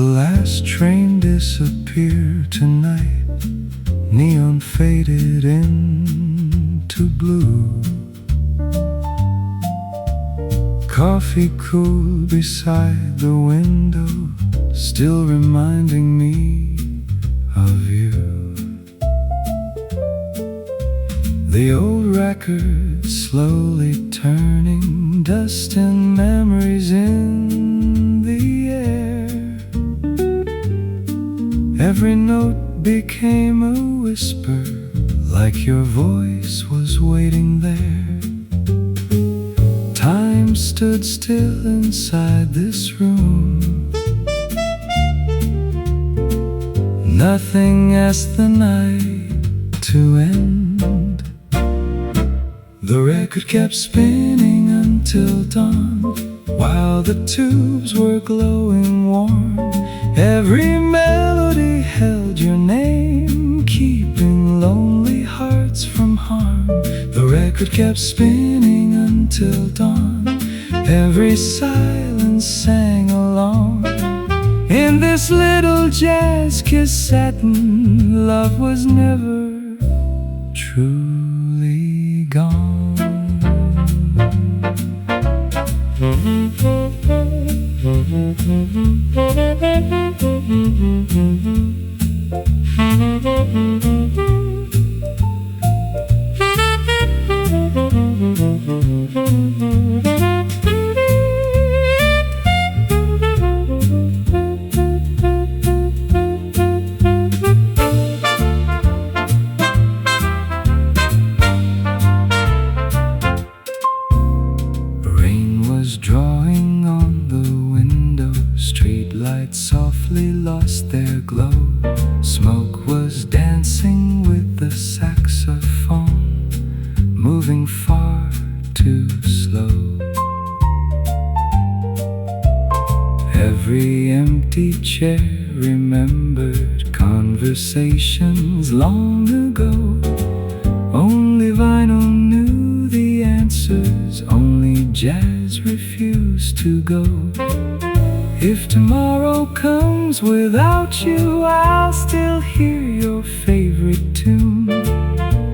last train disappeared tonight. Neon faded into blue. Coffee cool beside the window, still reminding me of you. The old record slowly turning, dust and memories in the air. Every note became a whisper, like your voice was waiting there. Time stood still inside this room. Nothing asked the night to end. The record kept spinning until dawn, while the tubes were glowing warm. Every melody held your name, keeping lonely hearts from harm. The record kept spinning until dawn. Every silence sang along. In this little jazz Kissaten, love was never truly gone. Drawing on the window, street lights softly lost their glow. Smoke was dancing with the saxophone, moving far too slow. Every empty chair remembered conversations long ago. Only vinyl knew the answers, only jazz refused to go. If tomorrow comes without you, I'll still hear your favorite tune.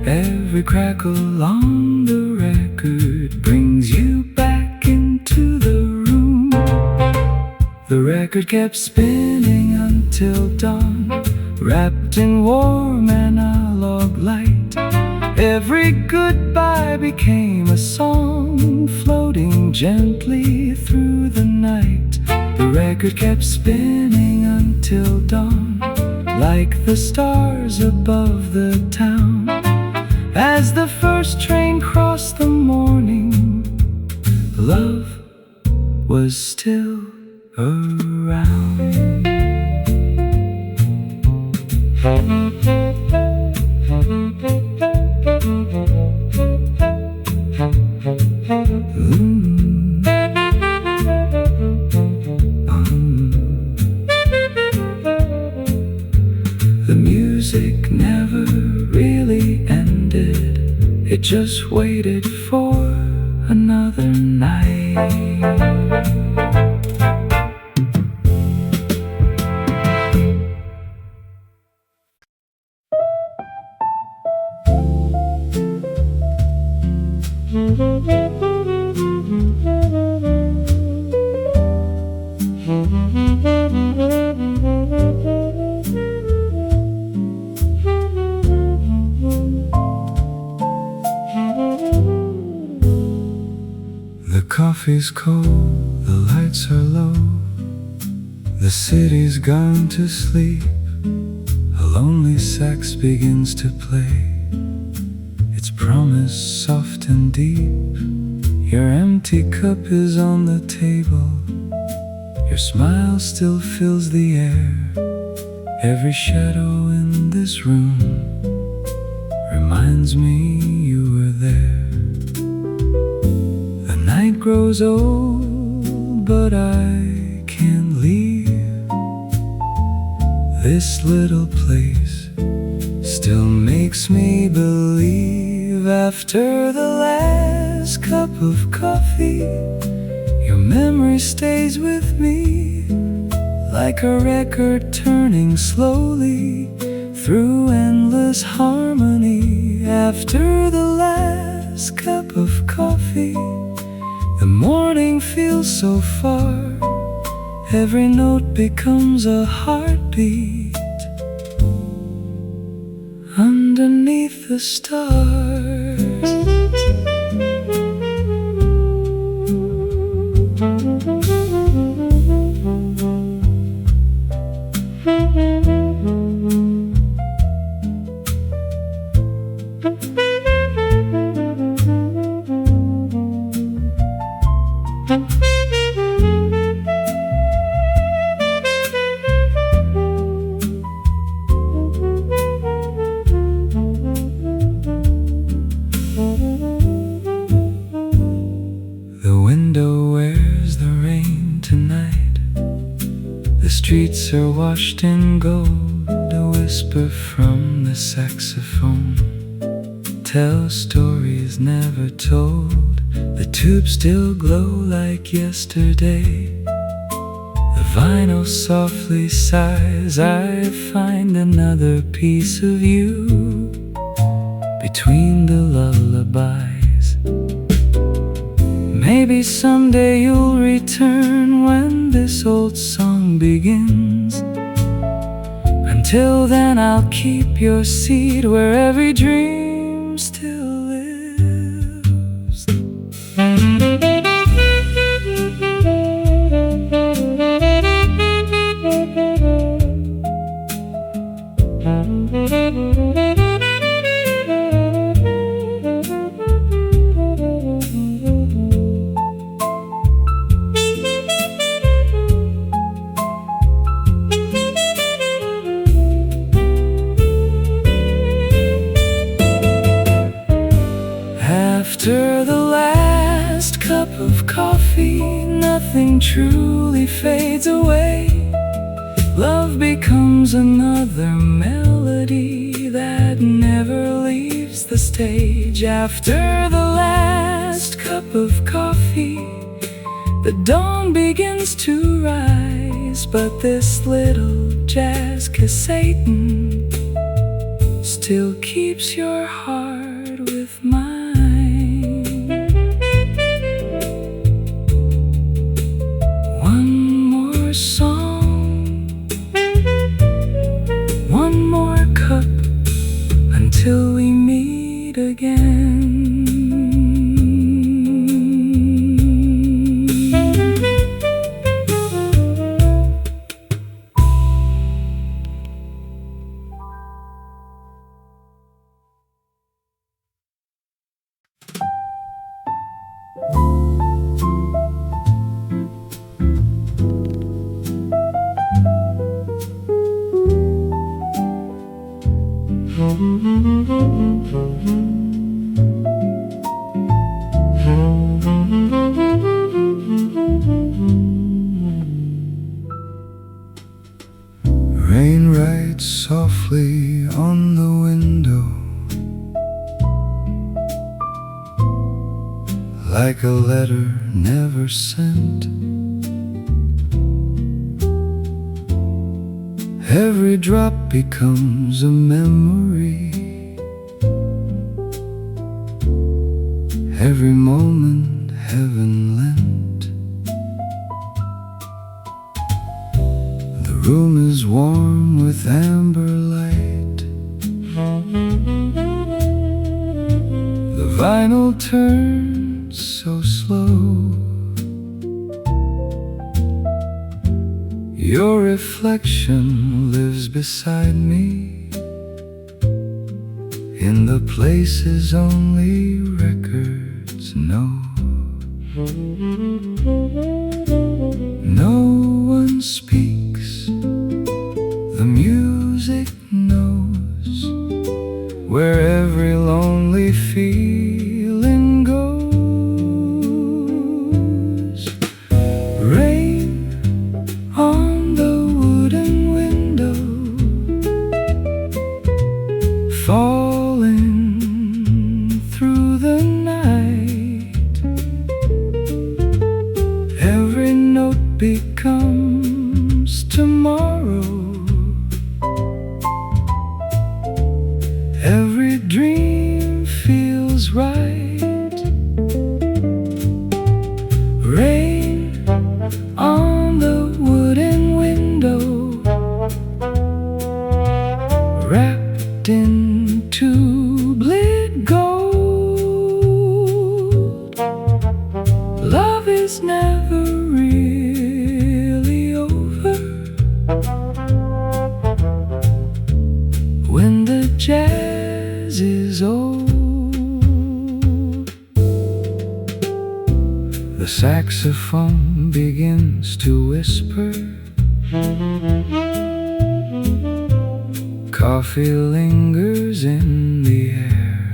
Every crackle on the record brings you back into the room. The record kept spinning until dawn, wrapped in warm analog light. Every goodbye became a song, floating gently through the night. The record kept spinning until dawn, like the stars above the town. As the first train crossed the morning, love was still around. The music never really ended, it just waited for another night. The coffee's cold, the lights are low, the city's gone to sleep. A lonely sax begins to play, its promise soft and deep. Your empty cup is on the table, your smile still fills the air. Every shadow in this room reminds me you were there. The night grows old, but I can't leave. This little place still makes me believe. After the last cup of coffee, your memory stays with me like a record turning slowly through endless harmony. After the last cup of coffee, the morning feels so far. Every note becomes a heartbeat underneath the stars. The window wears the rain tonight. The streets are washed in gold. A whisper from the saxophone tells stories never told. The tubes still glow like yesterday. The vinyl softly sighs. I find another piece of you between the lullabies. Maybe someday you'll return when this old song begins. Until then I'll keep your seat where every dream still lives. After the last cup of coffee, nothing truly fades away. Love becomes another melody that never leaves the stage. After the last cup of coffee, the dawn begins to rise. But this little jazz Kissaten still keeps your heart with mine. Song, one more cup until we meet again. Rain writes softly on the window, like a letter never sent. Every drop becomes a memory. Every moment heaven lent. The room is warm with amber light. The vinyl turns so slow. Your reflection lives beside me in the places only records know. No one speaks, the music knows where every lonely feeling goes. Rain on the wooden window, falling through the night. Every note becomes to tomorrow. Every dream feels right. Rain on the wooden window, wrapped in tube-lit gold. Love is never really over. When the jazz is old, the saxophone begins to whisper. Coffee lingers in the air.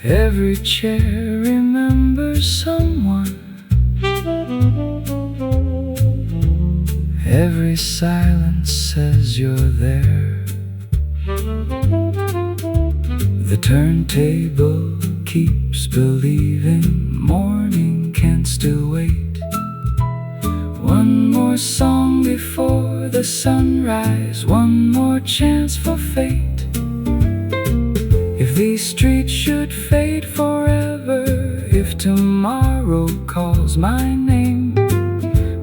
Every chair remembers someone. Every silence says you're there. The turntable keeps believing morning can still wait. One more song before the sunrise, one more chance for fate. If these streets should fade forever, if tomorrow calls my name,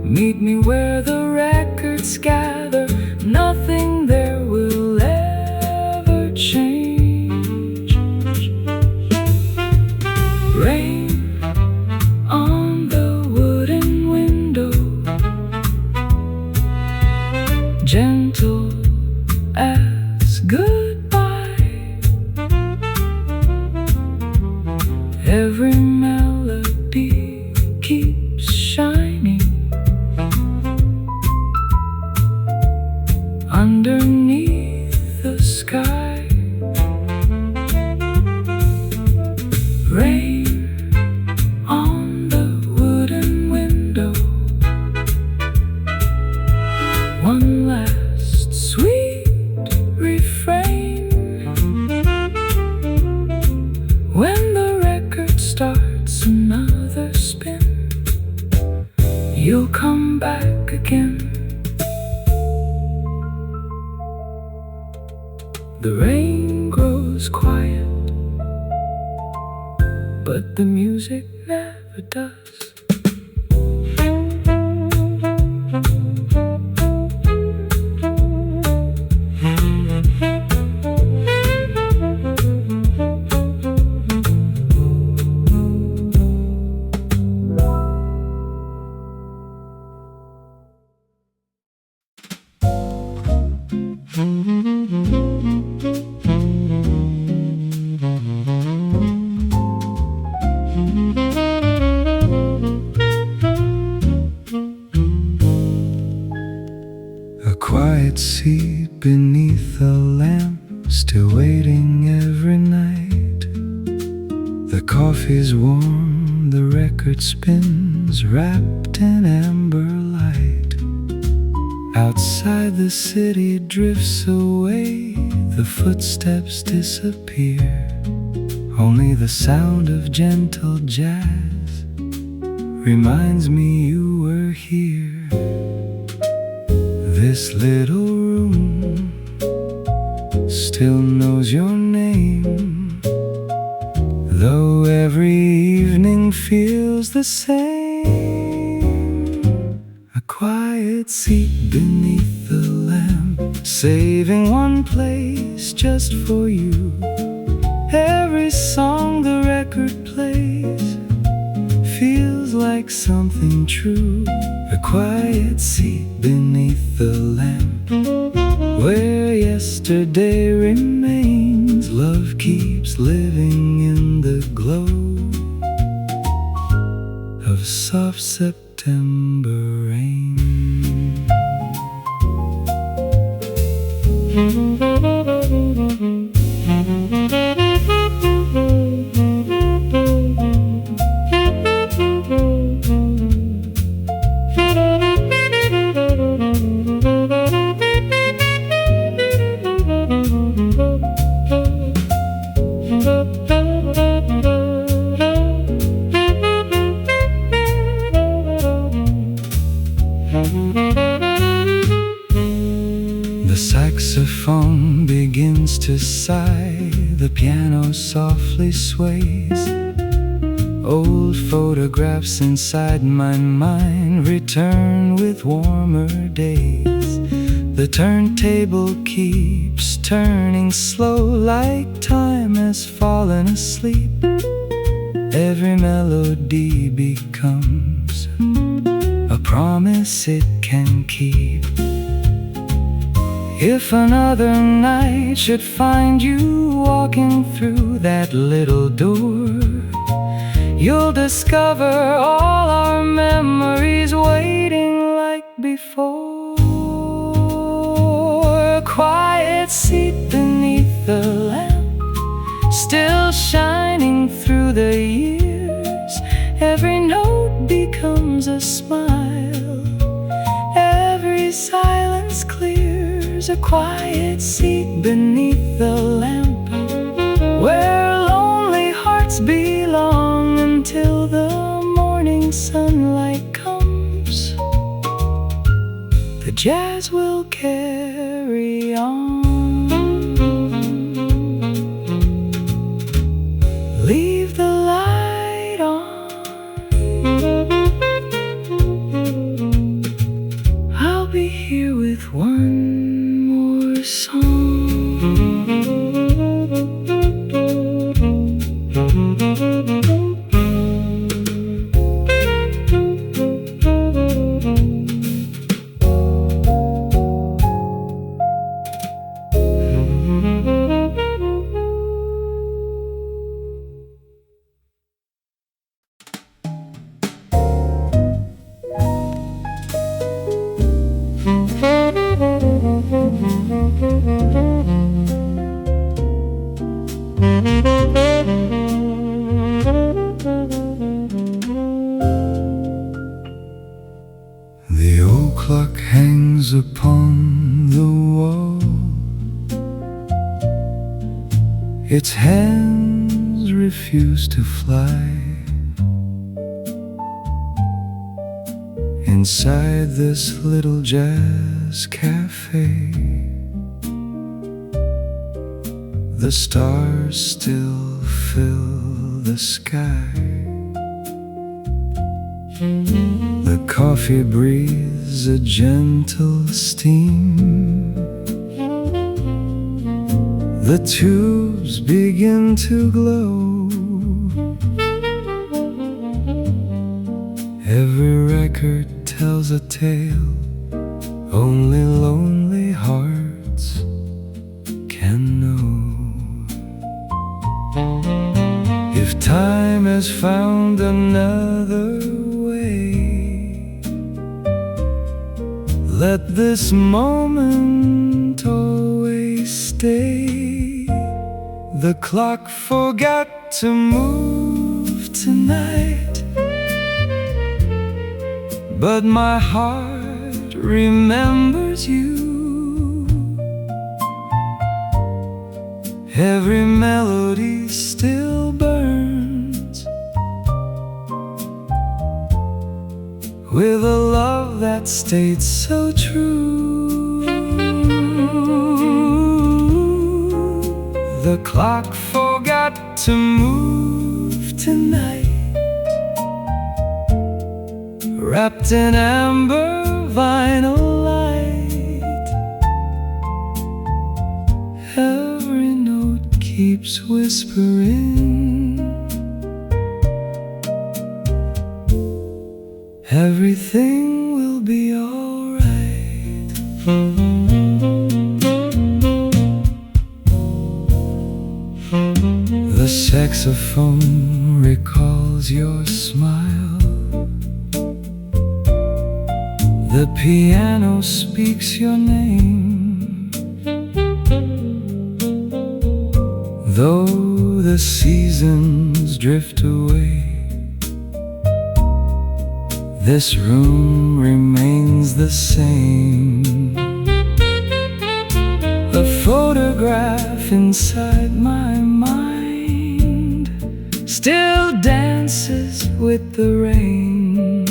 meet me where the records gather. Nothing there will ever change. Rain on the wooden window, gentle as goodbye. Every melody keeps shining underneath the sky. Rain on the wooden window, one last sweet refrain. When the record starts another spin, you'll come back again. The rain grows quiet, but the music never does. A quiet seat beneath a lamp, still waiting every night. The coffee's warm, the record spins, wrapped in amber light. Outside the city drifts away, the footsteps disappear. Only the sound of gentle jazz reminds me you were here. This little room still knows your name, though every evening feels the same. A quiet seat beneath the lamp, saving one place just for you. Every song the record plays feels like something true. A quiet seat beneath the lamp, where yesterday remains. Love keeps living in the glow of soft September rain. The saxophone begins to sigh, the piano softly sways. Old photographs inside my mind return with warmer days. The turntable keeps turning slow, like time has fallen asleep. Every melody becomes a promise it can keep. If another night should find you walking through that little door, you'll discover all our memories waiting like before. A quiet seat beneath the lamp, still shining through the years. Every note becomes a smile, every silence clears. A quiet seat beneath the lamp, where lonely hearts belong until the morning sunlight comes. The jazz will carry on. Leave the light on. I'll be here with one more song. The old clock hangs upon the wall, its hands refuse to fly. Inside this little jazz cafe, the stars still fill the sky. The coffee breathes a gentle steam. The tubes begin to glow. Every record tells a tale only lonely hearts can know. If time has found another way, let this moment always stay. The clock forgot to move tonight, but my heart remembers you. Every melody still burns with a love that stayed so true. The clock forgot to move tonight, wrapped in amber vinyl light. Every note keeps whispering, everything will be alright. The saxophone recalls your smile. The piano speaks your name. Though the seasons drift away, this room remains the same. A photograph inside my mind still dances with the rain.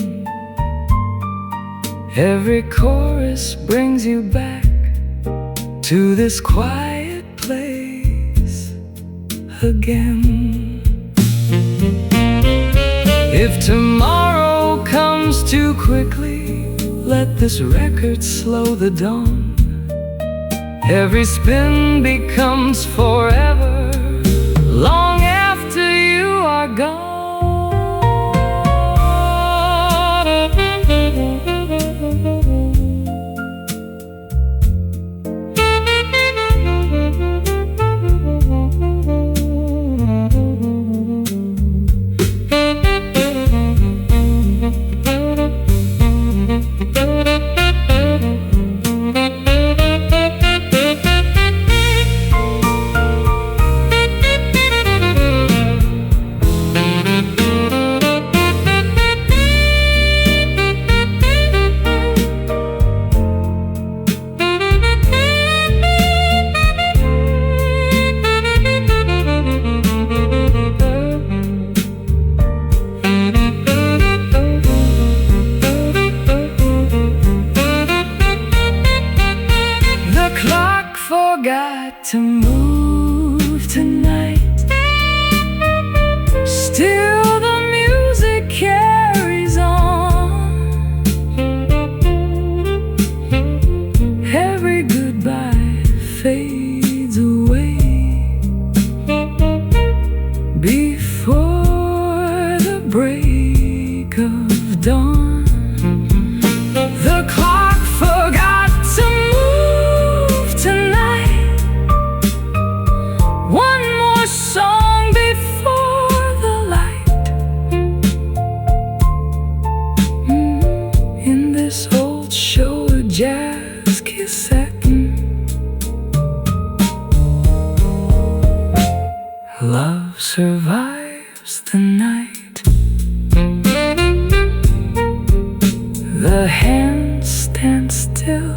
Every chorus brings you back to this quiet place again. If tomorrow comes too quickly, let this record slow the dawn. Every spin becomes forever, long after you are gone. Forgot to move tonight. Still the music carries on. Every goodbye fades away before the break of dawn. The clock forgot to move tonight. One more song before the light. In this old Showa jazz Kissaten, love survives the night. The hands stand still.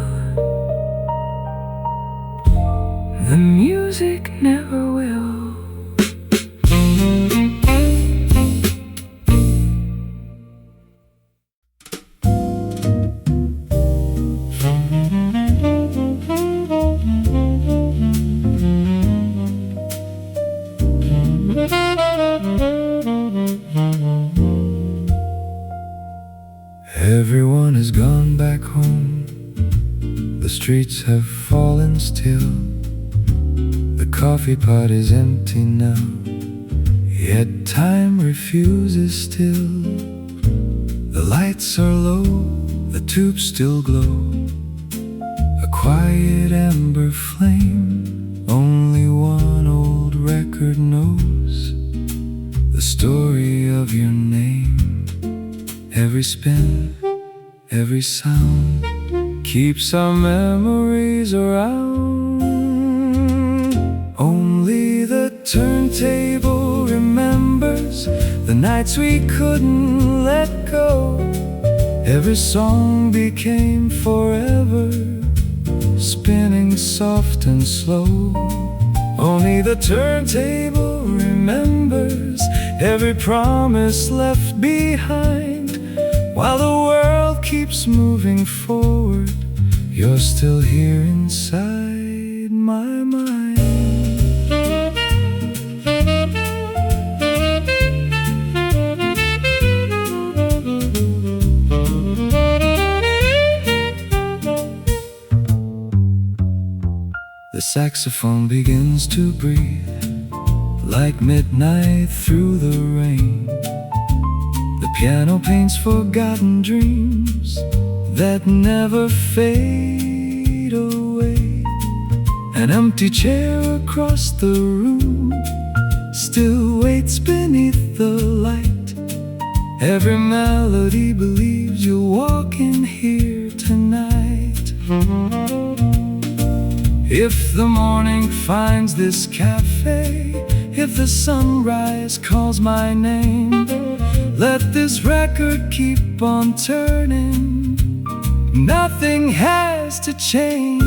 The music never will. Everyone has gone back home. The streets have fallen still. The coffee pot is empty now, yet time refuses still. The lights are low, the tubes still glow, a quiet amber flame. Only one old record knows the story of your name. Every spin, every sound keeps our memories around. Only the turntable remembers the nights we couldn't let go. Every song became forever, spinning soft and slow. Only the turntable remembers every promise left behind. While the world keeps moving forward, you're still here inside my mind. The saxophone begins to breathe like midnight through the rain. The piano paints forgotten dreams that never fade away. An empty chair across the room still waits beneath the light. Every melody believes you'll walk in here tonight. If the morning finds this cafe, if the sunrise calls my name, let this record keep on turning. Nothing has to change.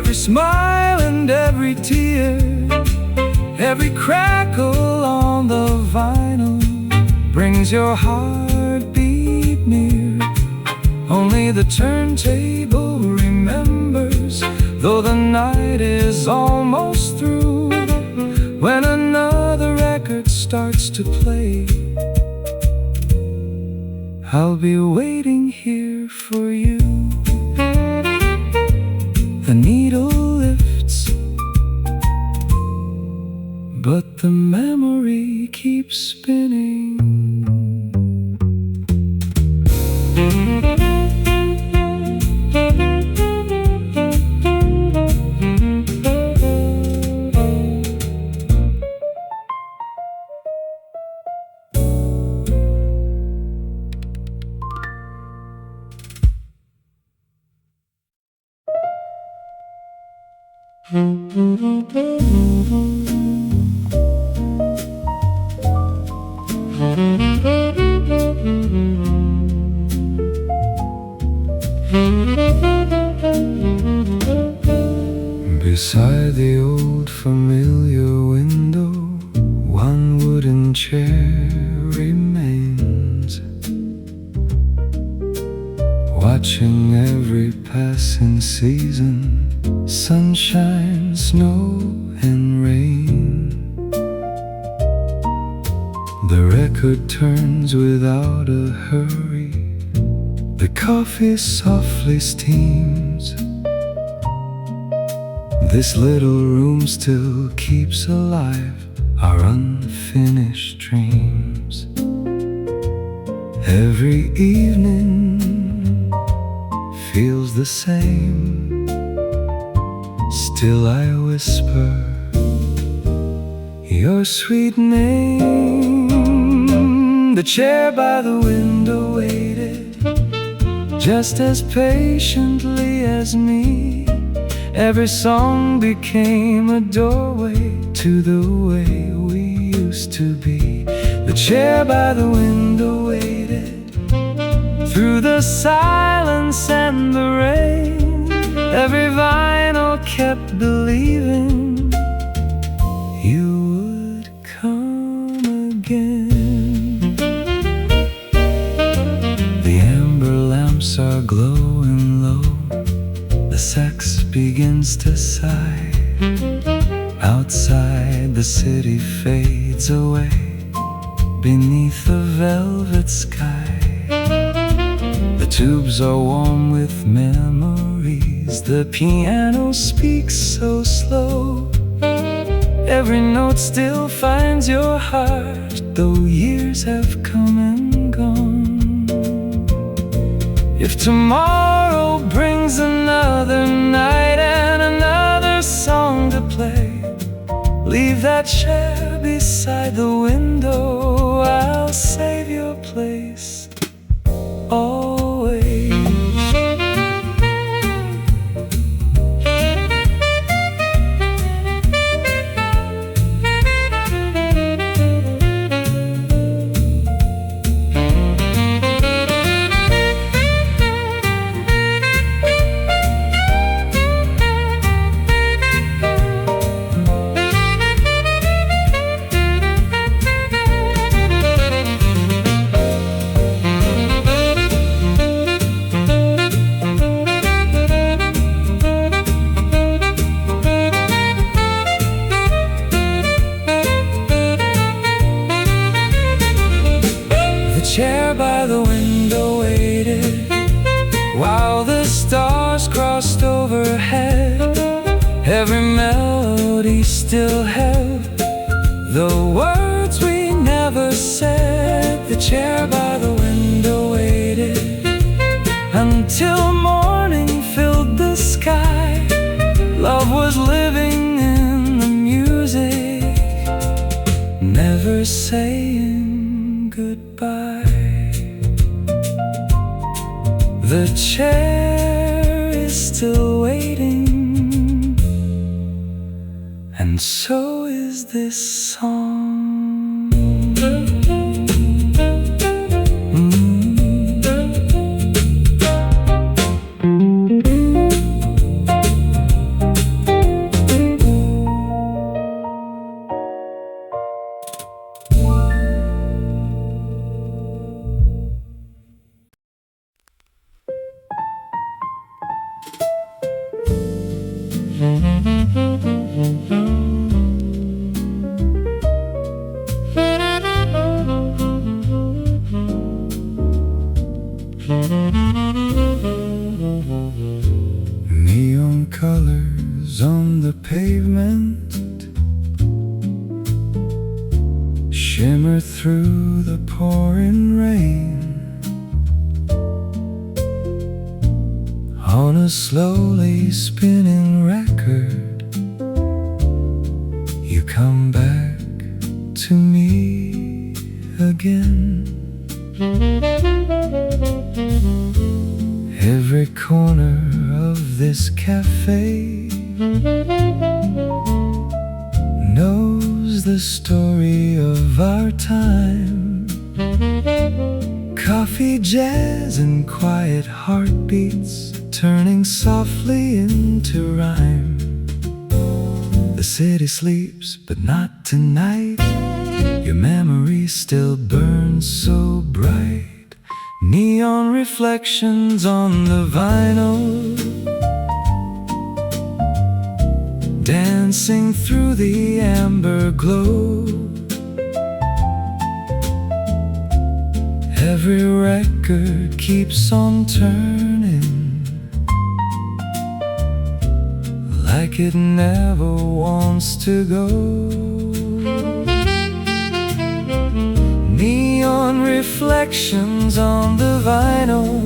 Every smile and every tear, every crackle on the vinyl brings your heartbeat near. Only the turntable remembers, though the night is almost through. When another record starts to play, I'll be waiting here for you. The needle lifts, but the memory keeps spinning. Beside the old familiar window, one wooden chair remains, watching every passing season, sunshine, snow, and rain. The record turns without a hurry, the coffee softly steams. This little room still keeps alive our unfinished dreams. Every evening feels the same. Still I whisper your sweet name. The chair by the window waited just as patiently as me. Every song became a doorway to the way we used to be. The chair by the window waited through the silence and the rain. Every vinyl kept believing you would come again. The amber lamps are glowing low, the sax begins to sigh. Outside the city fades away beneath the velvet sky. The tubes are warm with memories, the piano speaks so slow. Every note still finds your heart, though years have come and gone. If tomorrow brings another night and another song to play, leave that chair beside the window. I'll save your place always. The chair by the window waited while the stars crossed overhead. Every melody still held the words we never said. The chair by the window waited until morning filled the sky. Love was living in the music, never saying goodbye. The chair is still waiting, and so is this song. Neon colors on the pavement shimmer through the pouring rain. On a slowly spinning record, you come back to me again. Every corner of this café knows the story of our time. Coffee, jazz, and quiet heartbeats turning softly into rhyme. The city sleeps, but not tonight. Your memory still burns so bright. Neon reflections on the vinyl, dancing through the amber glow. Every record keeps on turning, like it never wants to go. Neon reflections on the vinyl,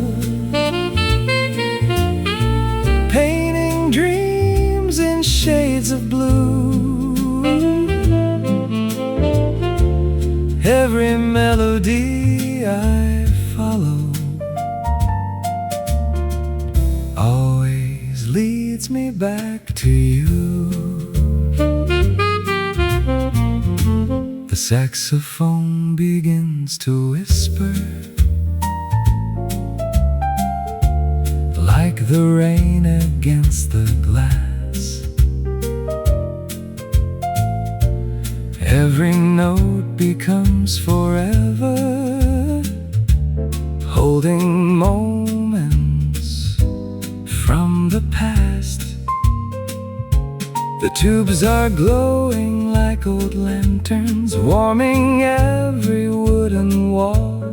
painting dreams in shades of blue. Every melody I follow always leads me back to you. The saxophone begins to whisper, like the rain against the glass. Every note becomes forever, holding moments from the past. The tubes are glowing like old lanterns, warming every wooden wall.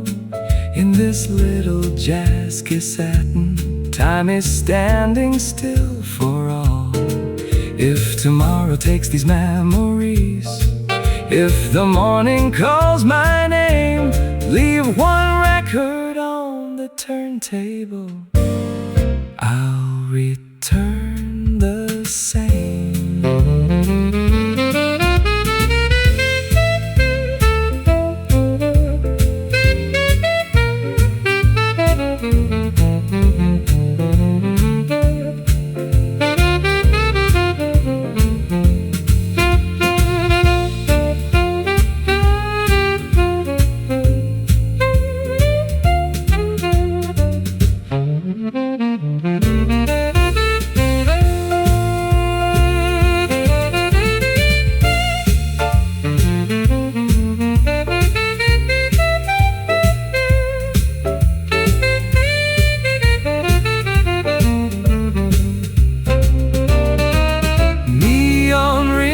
In this little jazz Kissaten, time is standing still for all. If tomorrow takes these memories, if the morning calls my name, leave one record on the turntable, I'll return the same.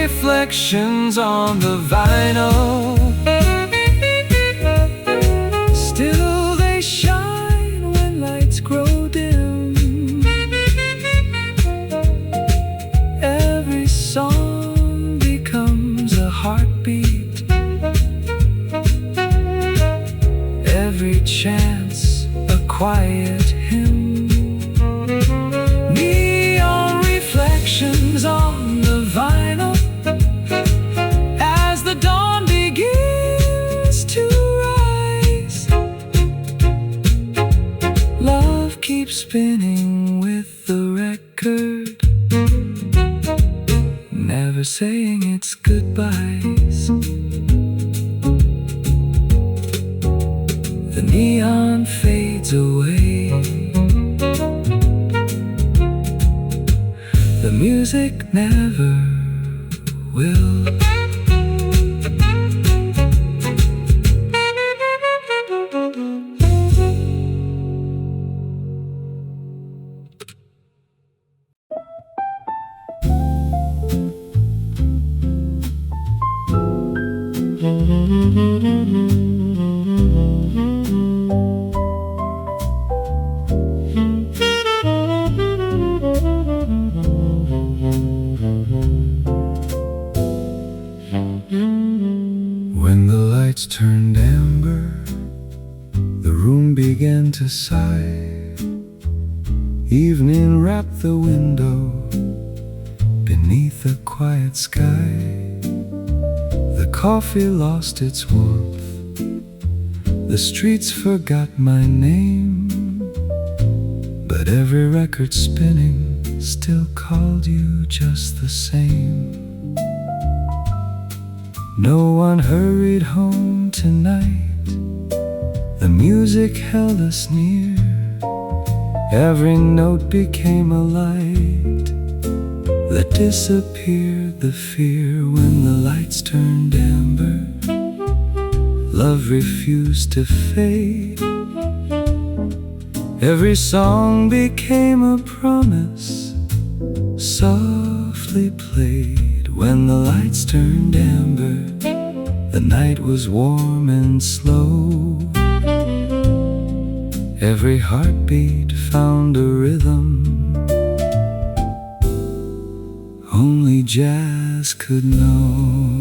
Reflections on the vinyl, still they shine when lights grow dim. Every song becomes a heartbeat, every chance a quiet hymn. Neon reflections on the vinyl, as the dawn begins to rise. Love keeps spinning with the record, never saying its goodbyes. The neon fades away, the music never will. began to sigh. Evening wrapped the window beneath a quiet sky. The coffee lost its warmth, the streets forgot my name, but every record spinning still called you just the same. No one hurried home tonight, the music held us near. Every note became a light that disappeared the fear. When the lights turned amber, love refused to fade. Every song became a promise, softly played. When the lights turned amber, the night was warm and slow. Every heartbeat found a rhythm only jazz could know.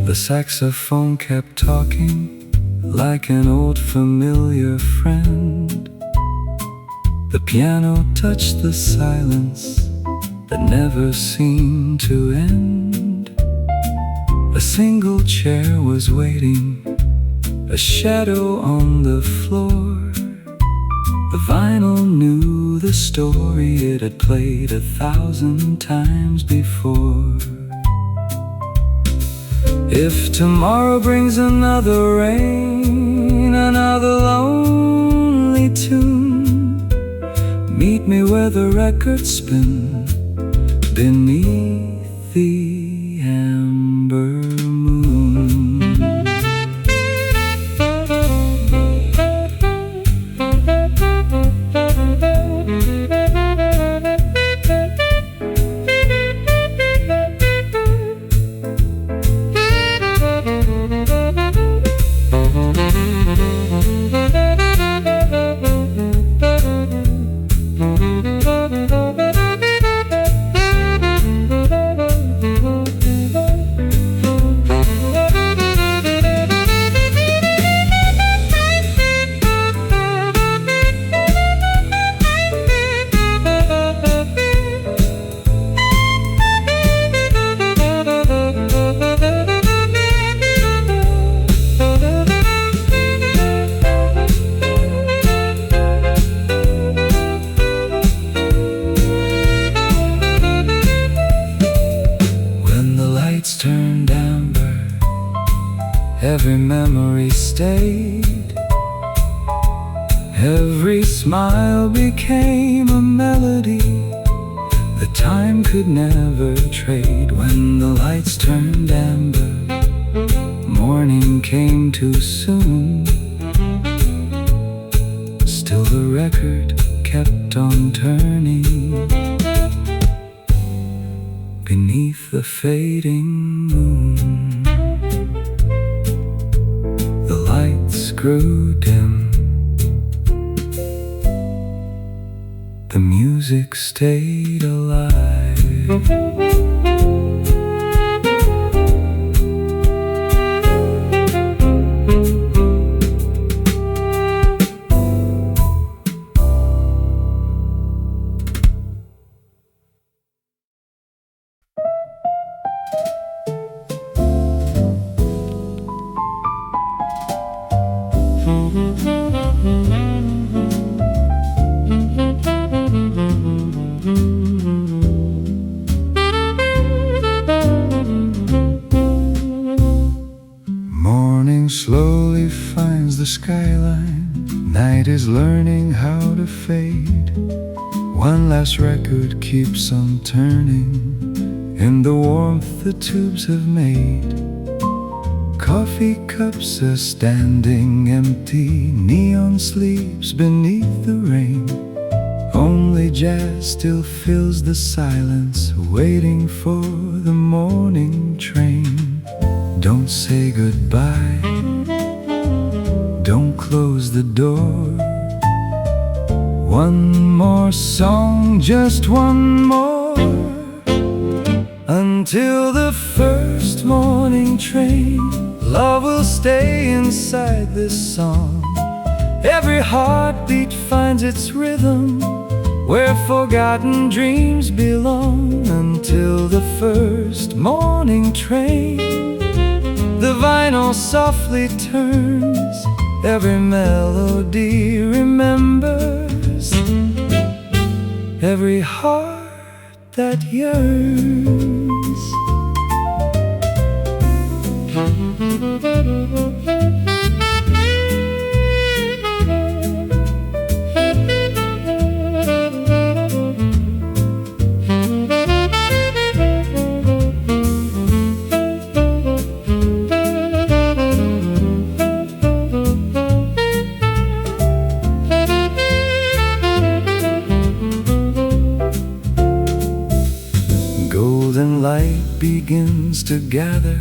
The saxophone kept talking like an old familiar friend. The piano touched the silence that never seemed to end. A single chair was waiting, a shadow on the floor. The vinyl knew the story it had played 1,000 times before. If tomorrow brings another rain, another lonely tune, meet me where the records spin beneath the amber moon. Turned amber, every memory stayed. Every smile became a melody that time could never trade. When the lights turned amber, morning came too soon. Still the record kept on turning beneath the fading moon. The lights grew dim, the music stayed alive. Morning slowly finds the skyline, night is learning how to fade. One last record keeps on turning in the warmth the tubes have made. Coffee cups are standing empty, neon sleeps beneath the rain. Only jazz still fills the silence, waiting for the morning train. Don't say goodbye, don't close the door. One more song, just one more, until the first morning train. Love will stay inside this song. Every heartbeat finds its rhythm, where forgotten dreams belong. Until the first morning train, the vinyl softly turns. Every melody remembers, every heart that yearns. Golden light begins to gather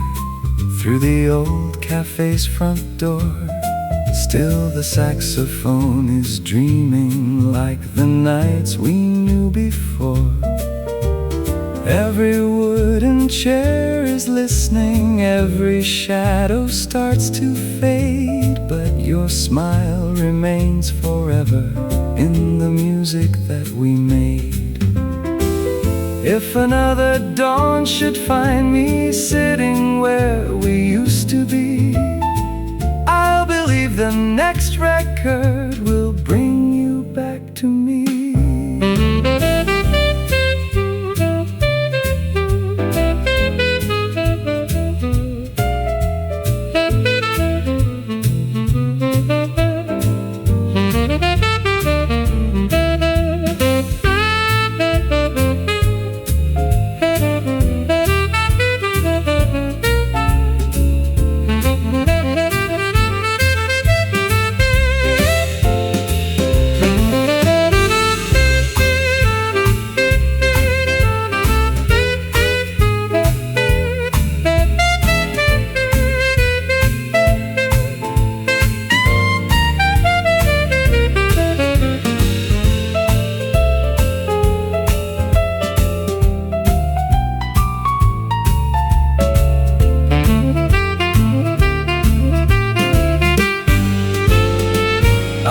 through the old café's front door. Still the saxophone is dreaming like the nights we knew before. Every wooden chair is listening, every shadow starts to fade, but your smile remains forever in the music that we made. If another dawn should find me sitting where we used to be, I'll believe the next record will bring you back to me.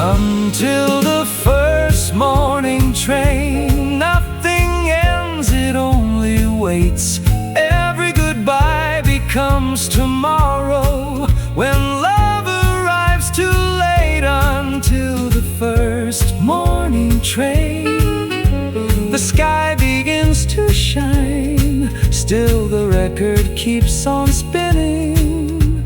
Until the first morning train, nothing ends, it only waits. Every goodbye becomes tomorrow when love arrives too late. Until the first morning train, the sky begins to shine. Still the record keeps on spinning,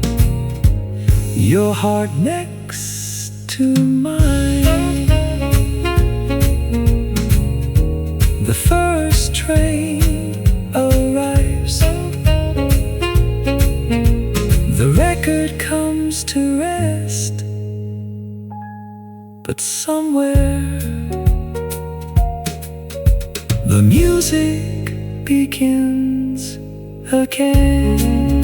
your heart next to mine. The first train arrives, the record comes to rest, but somewhere the music begins again.